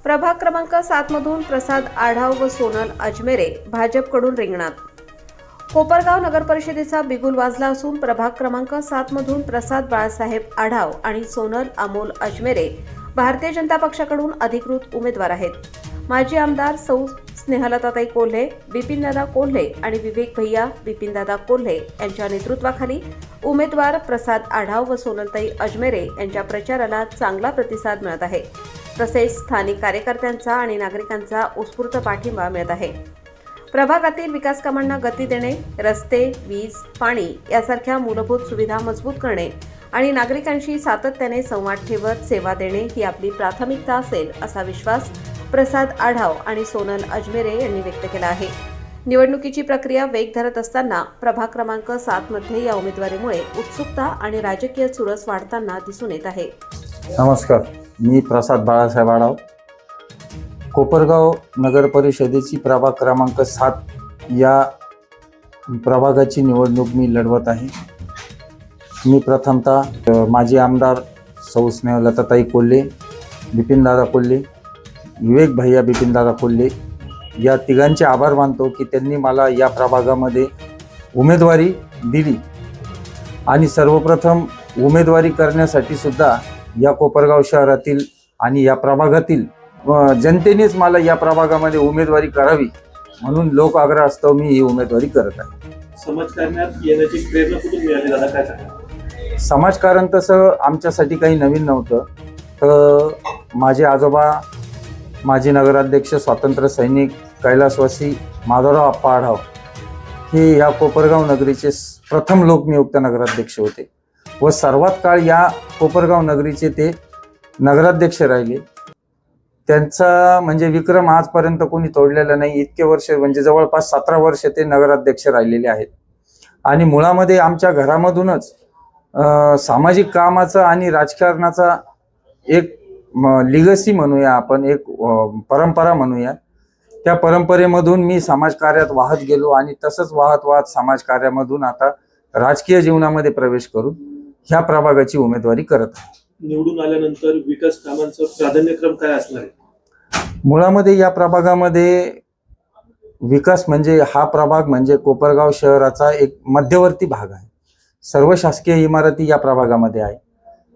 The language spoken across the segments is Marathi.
प्रभाग क्रमांक 7 मधून प्रसाद आढाव व सोनल अजमेरे भाजपकडून रिंगणात। कोपरगाव नगर परिषदेचा बिगुल वाजला असून प्रभाग क्रमांक 7 मधून प्रसाद बाळासाहेब आढाव आणि सोनल अमोल अजमेरे भारतीय जनता पक्षाकडून अधिकृत उमेदवार आहेत। माजी आमदार सौ स्नेहलताताई कोल्हे, बिपिनदादा कोल्हे आणि विवेक भैया बिपिनदादा कोल्हे यांच्या नेतृत्वाखाली उमेदवार प्रसाद आढाव व सोनलताई अजमेरे यांच्या प्रचाराला चांगला प्रतिसाद मिळत आहे। तसेच स्थानिक कार्यकर्त्यांचा आणि नागरिकांचा उत्स्फूर्त पाठिंबा मिळत आहे। प्रभागातील विकास कामांना गती देणे, रस्ते, वीज, पाणी यासारख्या मूलभूत सुविधा मजबूत करणे आणि नागरिकांशी सातत्याने संवाद ठेवत सेवा देणे ही आपली प्राथमिकता असेल असा विश्वास प्रसाद आढाव आणि सोनल अजमेरे यांनी व्यक्त केला आहे। निवडणुकीची प्रक्रिया वेग धरत असताना प्रभाग क्रमांक 7 मध्ये या उमेदवारीमुळे उत्सुकता आणि राजकीय चुरस वाढताना दिसून येत आहे। नमस्कार, मी प्रसाद बाळासाहेब आढाव, कोपरगाव नगर परिषदेची प्रभाग क्रमांक 7 या प्रभागाची निवडणूक मी लढवत आहे। मी प्रथमतः माजी आमदार सौ स्नेहलताताई कोल्हे, बिपिनदादा कोल्हे, विवेक भैया बिपिनदादा कोल्हे या तिघांचे आभार मानतो की त्यांनी मला या प्रभागामध्ये उमेदवारी दिली आणि सर्वप्रथम उमेदवारी करण्यासाठी सुद्धा या कोपरगाव शहरातील आणि या प्रभागातील जनतेनेच मला या प्रभागामध्ये उमेदवारी करावी म्हणून लोक आग्रहास्तव मी ही उमेदवारी करत आहे। समाजकारणात येण्याची प्रेरणा कुठून मिळाली दादा, काय सांगा? समाजकारण तसं आमच्यासाठी काही नवीन नव्हतं। तर माझे आजोबा माजी नगराध्यक्ष स्वातंत्र्य सैनिक कैलासवासी माधवराव आप्पा आढाव हे या कोपरगाव नगरीचे प्रथम लोकनियुक्त नगराध्यक्ष होते व सर्वात काळ या कोपरगाव नगरीचे ते नगराध्यक्ष राहिले। त्यांचा म्हणजे विक्रम आजपर्यंत कोणी तोडलेला नाही। इतके वर्ष म्हणजे जवळपास 17 वर्ष ते नगराध्यक्ष राहिलेले आहेत आणि मुळामध्ये आमच्या घरामधूनच सामाजिक कामाचा आणि राजकारणाचा एक लिगसी म्हणूया आपण, एक परंपरा म्हणूया, त्या परंपरेमधून मी समाजकार्यात वाहत गेलो आणि तसंच वाहत समाजकार्यामधून आता राजकीय जीवनामध्ये प्रवेश करून ह्या प्रभागाची उमेदवारी करत आहे। निवडून आल्यानंतर विकास कामांचा प्राधान्यक्रम काय असणार आहे? मुळामध्ये या प्रभागामध्ये विकास म्हणजे हा प्रभाग म्हणजे कोपरगाव शहराचा एक मध्यवर्ती भाग आहे। सर्व शासकीय इमारती या प्रभागामध्ये आहे,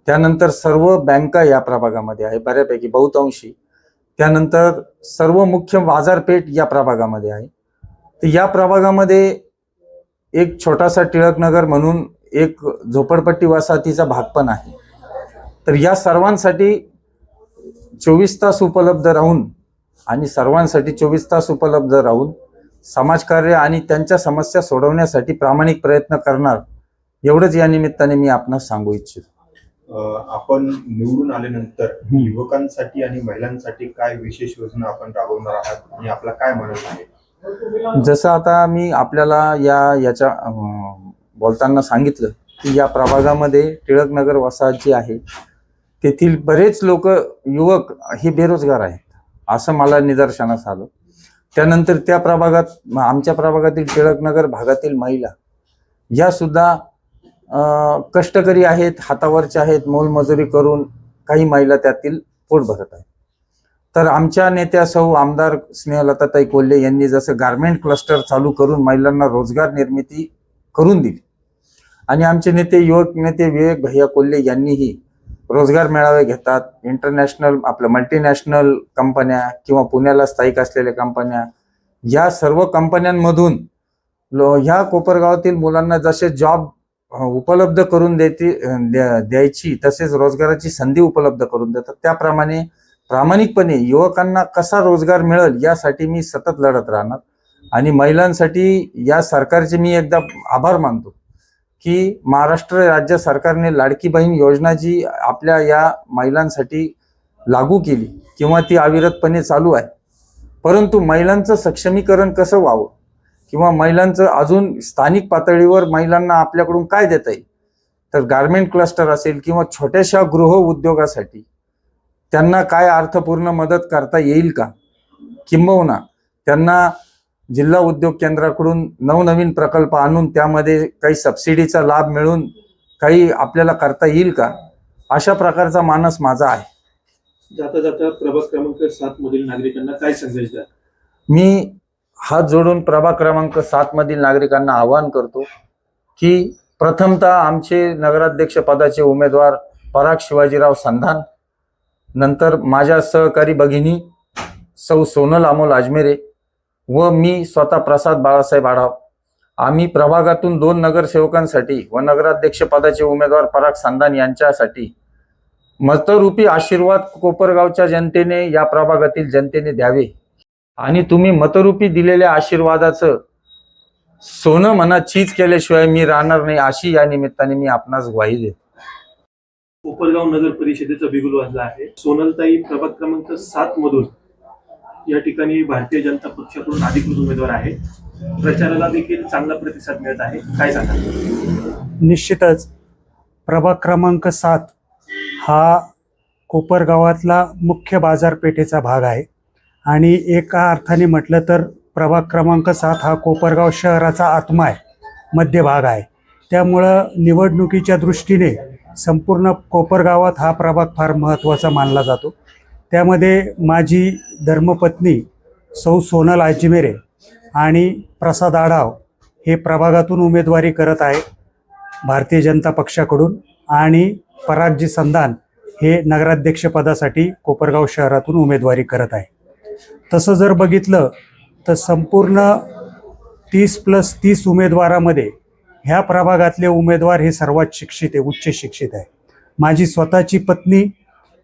त्यानंतर सर्व बँका या प्रभागामध्ये आहे बऱ्यापैकी बहुतांशी, त्यानंतर सर्व मुख्य बाजारपेठ या प्रभागामध्ये आहे। तर या प्रभागामध्ये एक छोटासा टिळकनगर म्हणून एक झोपडपट्टी वसाहतीचा भाग पण आहे। तर या सर्वांसाठी 24 तास उपलब्ध राहून आणि सर्वांसाठी 24 तास उपलब्ध राहून समाजकार्य आणि त्यांच्या समस्या सोडवण्यासाठी प्रामाणिक प्रयत्न करणार, एवढंच या निमित्ताने मी आपणास सांगू इच्छितो। आपण निवडून आल्यानंतर युवकांसाठी आणि महिलांसाठी काय विशेष योजना आपण राबवणार आहात आणि आपला काय म्हणत आहे? जसं आता मी आपल्याला याच्या बोलताना सांगितलं की या प्रभागामध्ये टिळकनगर वसाहत जी आहे तेथील बरेच लोक युवक हे बेरोजगार आहेत असं मला निदर्शनास आलं। त्यानंतर त्या प्रभागात आमच्या प्रभागातील टिळकनगर भागातील महिला या सुद्धा कष्टकरी आहेत, हातावरच्या आहेत, मोलमजुरी करून काही महिला त्यातील पोट भरत आहेत। तर आमच्या नेत्या सौ आमदार स्नेहलताताई कोल्हे यांनी जसं गारमेंट क्लस्टर चालू करून महिलांना रोजगार निर्मिती करून दिली आणि आमचे नेते युवक नेते विवेक भैया कोल्हे यांनीही रोजगार मेळावे घेतात, इंटरनॅशनल आपल्या मल्टीनॅशनल कंपन्या किंवा पुण्याला स्थायिक असलेल्या कंपन्या या सर्व कंपन्यांमधून ह्या कोपरगावातील मुलांना जसे जॉब उपलब्ध करून द्यायची तसेच रोजगाराची संधी उपलब्ध करून देतात, त्याप्रमाणे प्रामाणिकपणे युवकांना कसा रोजगार मिळेल यासाठी मी सतत लढत राहणार। आणि महिलांसाठी या सरकारचे मी एकदा आभार मानतो की महाराष्ट्र राज्य सरकारने लाडकी बहीण योजना जी आपल्या या महिलांसाठी लागू केली किंवा ती अविरतपणे चालू आहे, परंतु महिलांचं सक्षमीकरण कसं व्हावं किंवा महिलांचं अजून स्थानिक पातळीवर महिलांना आपल्याकडून काय देता येईल, तर गारमेंट क्लस्टर असेल किंवा छोट्याशा गृह उद्योगासाठी त्यांना काय अर्थपूर्ण मदत करता येईल का, किंबहुना त्यांना जिल्हा उद्योग केंद्राकडून नवनवीन प्रकल्प आणून त्यामध्ये काही सबसिडीचा लाभ मिळून काही आपल्याला करता येईल का, अशा प्रकारचा मानस माझा आहे। जाता जाता प्रभाग क्रमांक 7 मधील नागरिकांना काय संदेश द्या? मी हात जोडून प्रभाग क्रमांक 7 मधील नागरिकांना आवाहन करतो की प्रथमतः आमचे नगराध्यक्ष पदाचे उमेदवार पराग शिवाजीराव संधान, नंतर माझ्या सहकारी भगिनी सौ सोनल अमोल अजमेरे व मी स्वतः प्रसाद बाळासाहेब आढाव, आम्ही प्रभागातून 2 नगरसेवकांसाठी व नगराध्यक्ष पदाचे उमेदवार पराग संधान यांच्यासाठी मतरूपी आशीर्वाद कोपरगावच्या जनतेने, या प्रभागातील जनतेने द्यावे आणि तुम्ही मतरूपी दिलेल्या आशीर्वादाचं सोनं मनात चीज केल्याशिवाय मी राहणार नाही, अशी या निमित्ताने मी आपणास ग्वाही देतो. कोपरगाव नगर परिषदेचा बिगुल वाजला आहे. सोनलताई प्रभाग क्रमांक 7 मधून या ठिकाणी भारतीय जनता पक्षाकडून अधिकृत उमेदवार आहे. प्रचाराला देखील चांगला प्रतिसाद मिळत आहे. काय सांगाल? निश्चितच प्रभाग क्रमांक 7 हा कोपरगावातला मुख्य बाजारपेठेचा भाग आहे आणि एका अर्थाने म्हटलं तर प्रभाग क्रमांक 7 हा कोपरगाव शहराचा आत्मा आहे, मध्यभाग आहे. त्यामुळं निवडणुकीच्या दृष्टीने संपूर्ण कोपरगावात हा प्रभाग फार महत्त्वाचा मानला जातो. त्यामध्ये माझी धर्मपत्नी सौ सोनल अजमेरे आणि प्रसाद आढाव हे प्रभागातून उमेदवारी करत आहे भारतीय जनता पक्षाकडून, आणि परागजी संधान हे नगराध्यक्षपदासाठी कोपरगाव शहरातून उमेदवारी करत आहे. तसं जर बघितलं तर संपूर्ण 30+30 उमेदवारामध्ये ह्या प्रभागातले उमेदवार हे सर्वात शिक्षित आहे, उच्च शिक्षित आहे. माझी स्वतःची पत्नी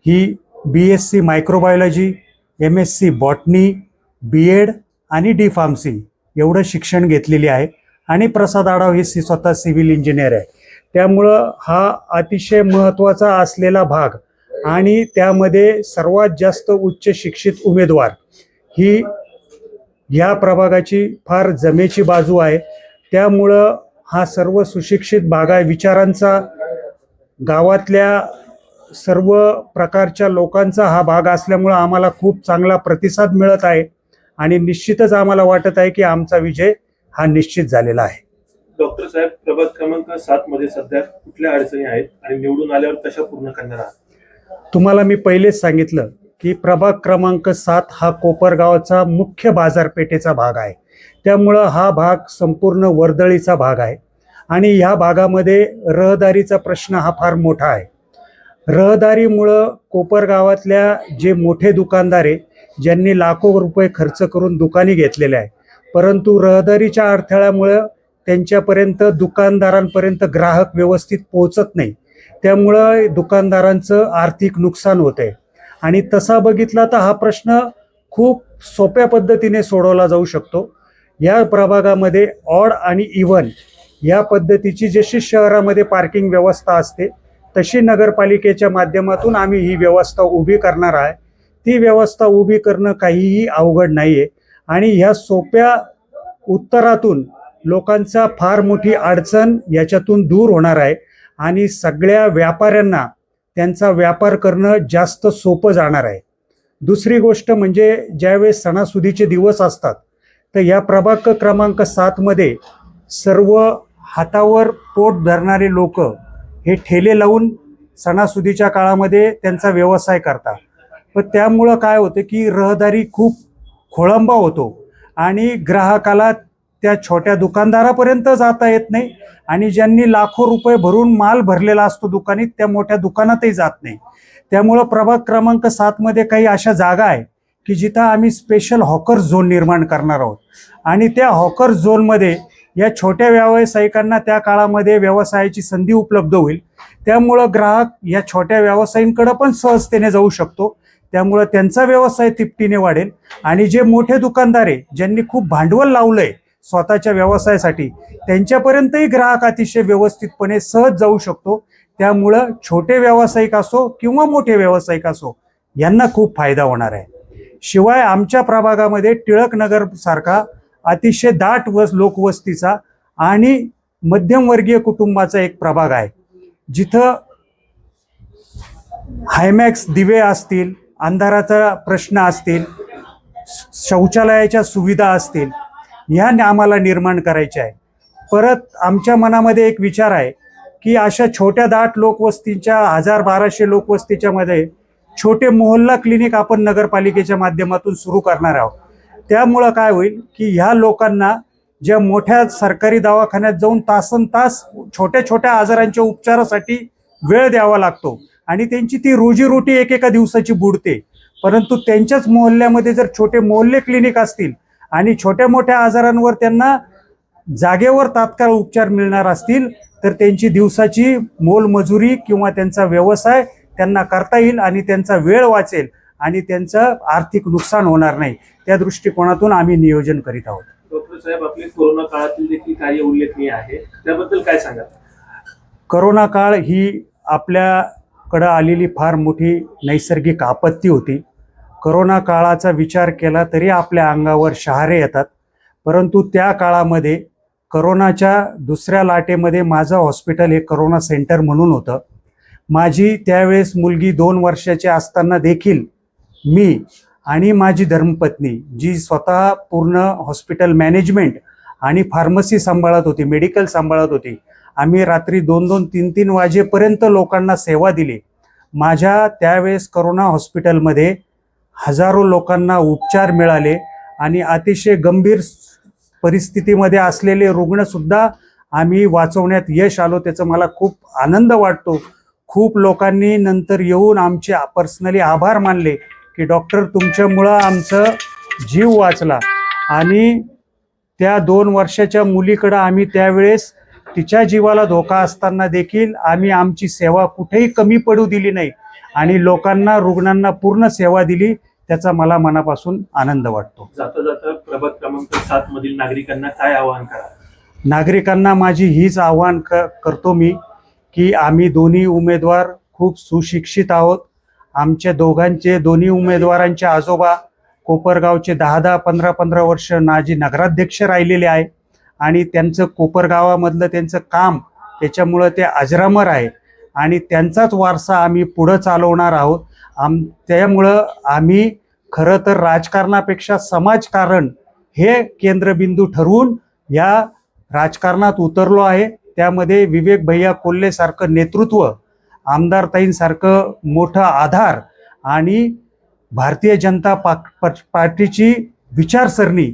ही BSc microbiology, MSc botany, B.Ed आणि D.Pharmacy एवढं शिक्षण घेतलेली आहे आणि प्रसाद आढाव हे स्वतः सिव्हिल इंजिनियर आहे. त्यामुळं हा अतिशय महत्त्वाचा असलेला भाग आणि त्यामध्ये सर्वात जास्त उच्च शिक्षित उमेदवार ही या प्रभागाची फार जमेची बाजू आहे. त्यामुळं हा सर्व सुशिक्षित भाग आहे, विचारांचा, गावातल्या सर्व प्रकारच्या लोकांचा हा भाग असल्यामुळं आम्हाला खूप चांगला प्रतिसाद मिळत आहे आणि निश्चितच आम्हाला वाटत आहे की आमचा विजय हा निश्चित झालेला आहे. डॉक्टर साहेब, प्रभाग क्रमांक 7 मध्ये सध्या कुठल्या अडचणी आहेत आणि निवडून आल्यावर कशा पूर्ण करणार आहात? तुम्हाला मी पहिलेच सांगितलं की प्रभाग क्रमांक 7 हा कोपरगावचा मुख्य बाजारपेठेचा भाग आहे. त्यामुळं हा भाग संपूर्ण वर्दळीचा भाग आहे आणि ह्या भागामध्ये रहदारीचा प्रश्न हा फार मोठा आहे. रहदारीमुळं कोपरगावातल्या जे मोठे दुकानदार आहे, ज्यांनी लाखो रुपये खर्च करून दुकाने घेतलेले आहे, परंतु रहदारीच्या अडथळ्यामुळं त्यांच्यापर्यंत, दुकानदारांपर्यंत ग्राहक व्यवस्थित पोहोचत नाही. त्यामुळं दुकानदारांचं आर्थिक नुकसान होते आणि तसा बघितला तर हा प्रश्न खूप सोप्या पद्धतीने सोडवला जाऊ शकतो. या प्रभागामध्ये ऑड आणि इव्हन या पद्धतीची जशी शहरामध्ये पार्किंग व्यवस्था असते तशी नगरपालिकेच्या माध्यमातून आम्ही ही व्यवस्था उभी करणार आहे. ती व्यवस्था उभी करणं काहीही अवघड नाही आहे आणि ह्या सोप्या उत्तरातून लोकांचा फार मोठी अडचण याच्यातून दूर होणार आहे आणि सगळ्या व्यापाऱ्यांना त्यांचा व्यापार करणं जास्त सोपं जाणार आहे. दुसरी गोष्ट म्हणजे ज्यावेळेस सणासुदीचे दिवस असतात तर या प्रभाग क्रमांक 7 मध्ये सर्व हातावर पोट धरणारे लोक हे ठेले लावून सणासुदीच्या काळामध्ये त्यांचा व्यवसाय करतात. पण त्यामुळं काय होतं की रहदारी खूप खोळंबा होतो आणि ग्राहकाला त्या छोट्या दुकानदारापर्यंत जाता येत नाही आणि ज्यांनी लाखो रुपये भरून माल भरलेला असतो दुकानीत, त्या मोठ्या दुकानातही जात नाही. त्यामुळं प्रभाग क्रमांक 7 मध्ये काही अशा जागा आहे की जिथं आम्ही स्पेशल हॉकर्स झोन निर्माण करणार आहोत आणि त्या हॉकर्स झोनमध्ये या छोट्या व्यावसायिकांना त्या काळामध्ये व्यवसायाची संधी उपलब्ध होईल. त्यामुळं ग्राहक या छोट्या व्यावसायिकांकडे पण सहजतेने जाऊ शकतो. त्यामुळं त्यांचा व्यवसाय तिपटीने वाढेल आणि जे मोठे दुकानदार आहे, ज्यांनी खूप भांडवल लावलंय स्वतःच्या व्यवसायासाठी, त्यांच्यापर्यंतही ग्राहक अतिशय व्यवस्थितपणे सहज जाऊ शकतो. त्यामुळं छोटे व्यावसायिक असो किंवा मोठे व्यावसायिक असो यांना खूप फायदा होणार आहे. शिवाय आमच्या प्रभागामध्ये टिळकनगर सारखा अतिशय दाट लोकवस्तीचा आणि मध्यमवर्गीय कुटुंबाचा एक प्रभाग आहे, जिथं हायमॅक्स दिवे असतील, अंधाराचा प्रश्न असतील, शौचालयाच्या सुविधा असतील, ह्या आम्हाला निर्माण करायच्या आहे. परत आमच्या मनामध्ये एक विचार आहे की अशा छोट्या दाट लोकवस्तीच्या 1000-1200 लोकवस्तीच्या मध्ये छोटे मोहल्ला क्लिनिक आपण नगरपालिकेच्या माध्यमातून सुरू करणार आहोत. त्यामुळं काय होईल की ह्या लोकांना ज्या मोठ्या सरकारी दवाखान्यात जाऊन तासनतास छोट्या छोट्या आजारांच्या उपचारासाठी वेळ द्यावा लागतो आणि त्यांची ती रोजीरोटी एकेका दिवसाची बुडते. परंतु त्यांच्याच मोहल्ल्यामध्ये जर छोटे मोहल्ले क्लिनिक असतील आणि छोट्या मोठ्या आजारांवर त्यांना जागेवर तात्काळ उपचार मिळणार असतील तर त्यांची दिवसाची मोलमजुरी किंवा त्यांचा व्यवसाय त्यांना करता येईल आणि त्यांचा वेळ वाचेल आणि त्यांचं आर्थिक नुकसान होणार नाही. त्या दृष्टिकोनातून आम्ही नियोजन करीत आहोत. डॉक्टर साहेब, आपले कोरोना काळातील देखील कार्य उल्लेखनीय आहे, त्याबद्दल काय सांगाल? करोना काळ ही आपल्याकडं आलेली फार मोठी नैसर्गिक आपत्ती होती. करोना काळाचा विचार केला तरी आपल्या अंगावर शहारे येतात. परंतु त्या काळामध्ये करोनाच्या दुसऱ्या लाटेमध्ये माझं हॉस्पिटल हे करोना सेंटर म्हणून होतं. माझी त्यावेळेस मुलगी 2 वर्षाची असताना देखील मी आणि माझी धर्मपत्नी, जी स्वतः पूर्ण हॉस्पिटल मॅनेजमेंट आणि फार्मसी सांभाळत होती, मेडिकल सांभाळत होती, आम्ही रात्री 2-2, 3-3 वाजेपर्यंत लोकांना सेवा दिली. माझ्या त्यावेळेस करोना हॉस्पिटलमध्ये हजारो लोकांना उपचार मिळाले आणि अतिशय गंभीर परिस्थितीमध्ये असलेले रुग्णसुद्धा आम्ही वाचवण्यात यश आलो. त्याचा मला खूप आनंद वाटतो. खूप लोकांनी नंतर येऊन आमचे पर्सनली आभार मानले की डॉक्टर, तुमच्यामुळं आमचं जीव वाचला. आणि त्या 2 वर्षाच्या मुलीकडं आम्ही त्यावेळेस तिच्या जीवाला धोका असताना देखील आम्ही आमची सेवा कुठेही कमी पडू दिली नाही आणि लोकांना, रुग्णांना पूर्ण सेवा दिली. त्याचा मला मनापासून आनंद वाटतो. जाता जाता प्रभाग क्रमांक 7 मधील नागरिकांना काय आवाहन करा? नागरिकांना माझी हीच आव्हान करतो मी की आम्ही दोन्ही उमेदवार खूप सुशिक्षित आहोत. आमच्या दोन्ही उमेदवारांचे आजोबा कोपरगावचे 10-10, 15-15 वर्ष माजी नगराध्यक्ष राहिलेले आहे आणि त्यांचं कोपरगावामधलं त्यांचं काम त्याच्यामुळं ते अजरामर आहे आणि त्यांचाच वारसा आम्ही पुढं चालवणार आहोत. त्यामुळं आम्ही खरं तर राजकारणापेक्षा समाजकारण हे केंद्रबिंदू ठरवून या राजकारणात उतरलो आहे. त्यामध्ये विवेक भैया कोल्हेसारखं नेतृत्व, आमदारताईंसारखं मोठं आधार आणि भारतीय जनता पार्टीची विचारसरणी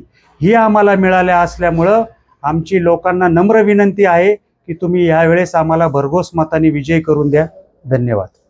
ही आम्हाला मिळाल्या असल्यामुळं आमची लोकांना नम्र विनंती आहे की तुम्ही यावेळेस आम्हाला भरघोस मताने विजयी करून द्या. धन्यवाद.